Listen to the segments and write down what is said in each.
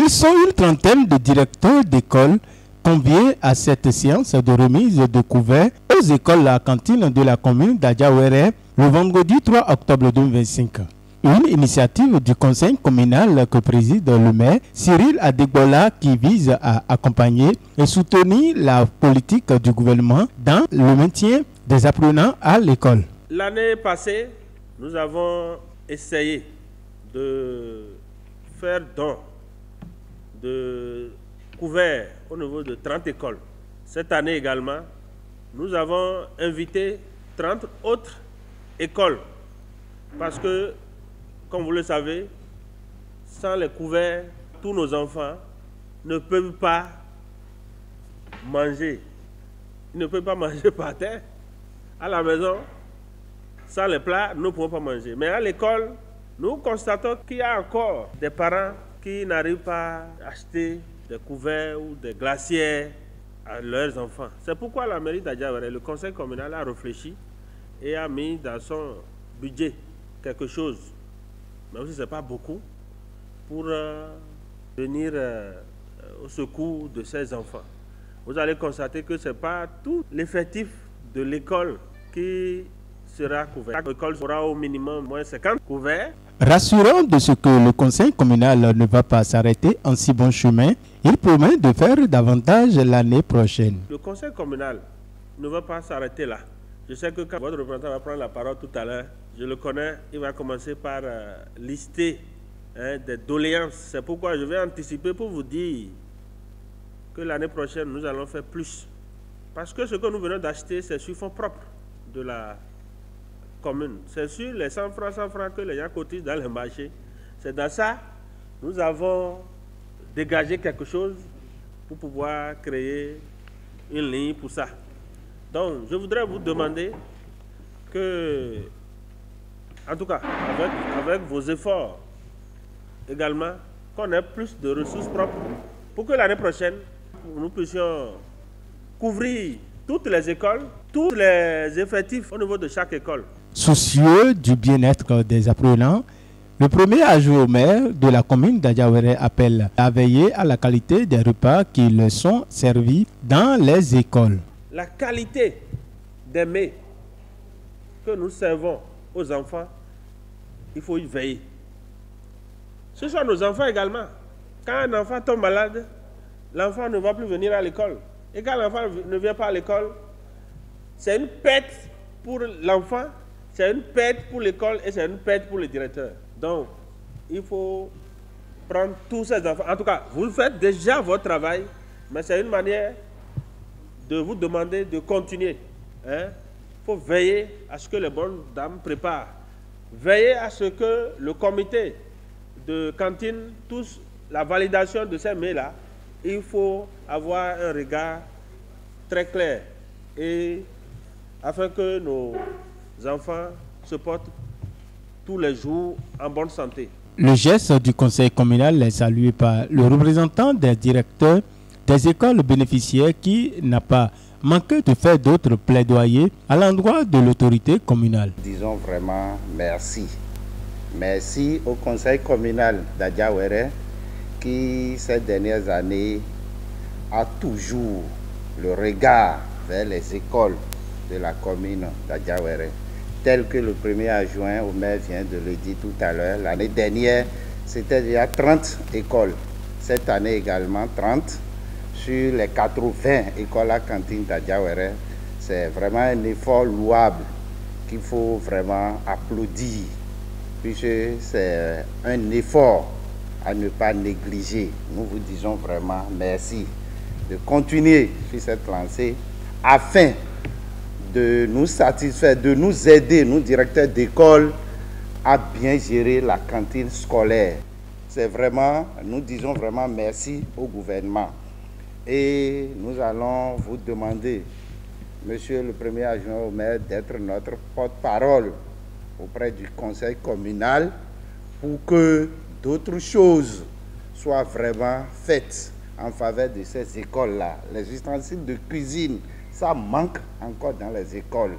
Ils sont une trentaine de directeurs d'école conviés à cette séance de remise de couverts aux écoles La Cantine de la commune d'Adjawéré le vendredi 3 octobre 2025. Une initiative du conseil communal que préside le maire Cyril Adegbola qui vise à accompagner et soutenir la politique du gouvernement dans le maintien des apprenants à l'école. L'année passée, nous avons essayé de faire don de couverts au niveau de 30 écoles. Cette année également, nous avons invité 30 autres écoles parce que, comme vous le savez, sans les couverts, tous nos enfants ne peuvent pas manger. Ils ne peuvent pas manger par terre. À la maison, sans les plats, nous ne pouvons pas manger. Mais à l'école, nous constatons qu'il y a encore des parents qui n'arrivent pas à acheter des couverts ou des glacières à leurs enfants. C'est pourquoi la mairie d'Adjawéré, le conseil communal a réfléchi et a mis dans son budget quelque chose, même si ce n'est pas beaucoup, pour venir au secours de ces enfants. Vous allez constater que ce n'est pas tout l'effectif de l'école qui sera couvert. L'école aura au minimum moins 50 couverts. Rassurant de ce que le conseil communal ne va pas s'arrêter en si bon chemin, il promet de faire davantage l'année prochaine. Le conseil communal ne va pas s'arrêter là. Je sais que quand votre représentant va prendre la parole tout à l'heure, je le connais, il va commencer par lister des doléances. C'est pourquoi je vais anticiper pour vous dire que l'année prochaine, nous allons faire plus. Parce que ce que nous venons d'acheter, c'est sur fonds propres de la commune. C'est sur les 100 francs que les gens cotisent dans les marchés. C'est dans ça nous avons dégagé quelque chose pour pouvoir créer une ligne pour ça. Donc, je voudrais vous demander que, en tout cas, avec vos efforts également, qu'on ait plus de ressources propres pour que l'année prochaine, nous puissions couvrir toutes les écoles, tous les effectifs au niveau de chaque école. Soucieux du bien-être des apprenants, le premier adjoint au maire de la commune d'Adjawéré appelle à veiller à la qualité des repas qui leur sont servis dans les écoles. La qualité des mets que nous servons aux enfants, il faut y veiller. Ce sont nos enfants également. Quand un enfant tombe malade, l'enfant ne va plus venir à l'école. Et quand l'enfant ne vient pas à l'école, c'est une perte pour l'enfant, c'est une perte pour l'école et c'est une perte pour le directeur. Donc, il faut prendre tous ces enfants. En tout cas, vous faites déjà votre travail, mais c'est une manière de vous demander de continuer. Il faut veiller à ce que les bonnes dames préparent. Veiller à ce que le comité de cantine, tous la validation de ces mets-là, il faut avoir un regard très clair et afin que nos enfants se portent tous les jours en bonne santé. Le geste du conseil communal est salué par le représentant des directeurs des écoles bénéficiaires qui n'a pas manqué de faire d'autres plaidoyers à l'endroit de l'autorité communale. Disons vraiment merci. Merci au conseil communal d'Adjawéré qui, ces dernières années, a toujours le regard vers les écoles de la commune d'Adjawéré, tel que le premier adjoint au maire vient de le dire tout à l'heure. L'année dernière, c'était déjà 30 écoles. Cette année également 30 sur les 80 écoles à cantine d'Adjawéré. C'est vraiment un effort louable qu'il faut vraiment applaudir, puisque c'est un effort à ne pas négliger. Nous vous disons vraiment merci de continuer sur cette lancée afin de nous satisfaire, de nous aider, nous directeurs d'école, à bien gérer la cantine scolaire. C'est vraiment, nous disons vraiment merci au gouvernement. Et nous allons vous demander, Monsieur le Premier adjoint au maire, d'être notre porte-parole auprès du conseil communal pour que d'autres choses soient vraiment faites en faveur de ces écoles-là. Les ustensiles de cuisine, ça manque encore dans les écoles.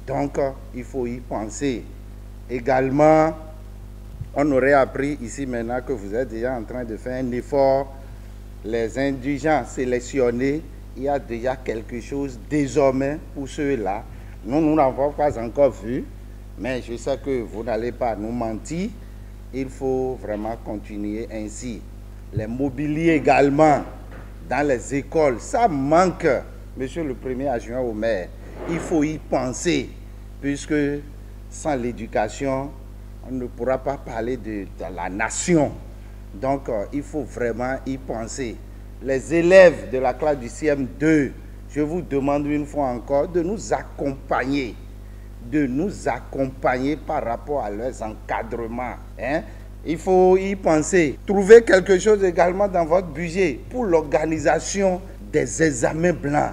Donc, il faut y penser. Également, On aurait appris ici maintenant que vous êtes déjà en train de faire un effort. Les indigents sélectionnés, il y a déjà quelque chose désormais pour ceux-là. Nous n'avons pas encore vu, mais je sais que vous n'allez pas nous mentir. Il faut vraiment continuer ainsi. Les mobiliers également, dans les écoles, ça manque, monsieur le premier adjoint au maire. Il faut y penser, puisque sans l'éducation, on ne pourra pas parler de la nation. Donc, il faut vraiment y penser. Les élèves de la classe du CM2, je vous demande une fois encore de nous accompagner par rapport à leurs encadrements. Hein? Il faut y penser. Trouvez quelque chose également dans votre budget pour l'organisation des examens blancs.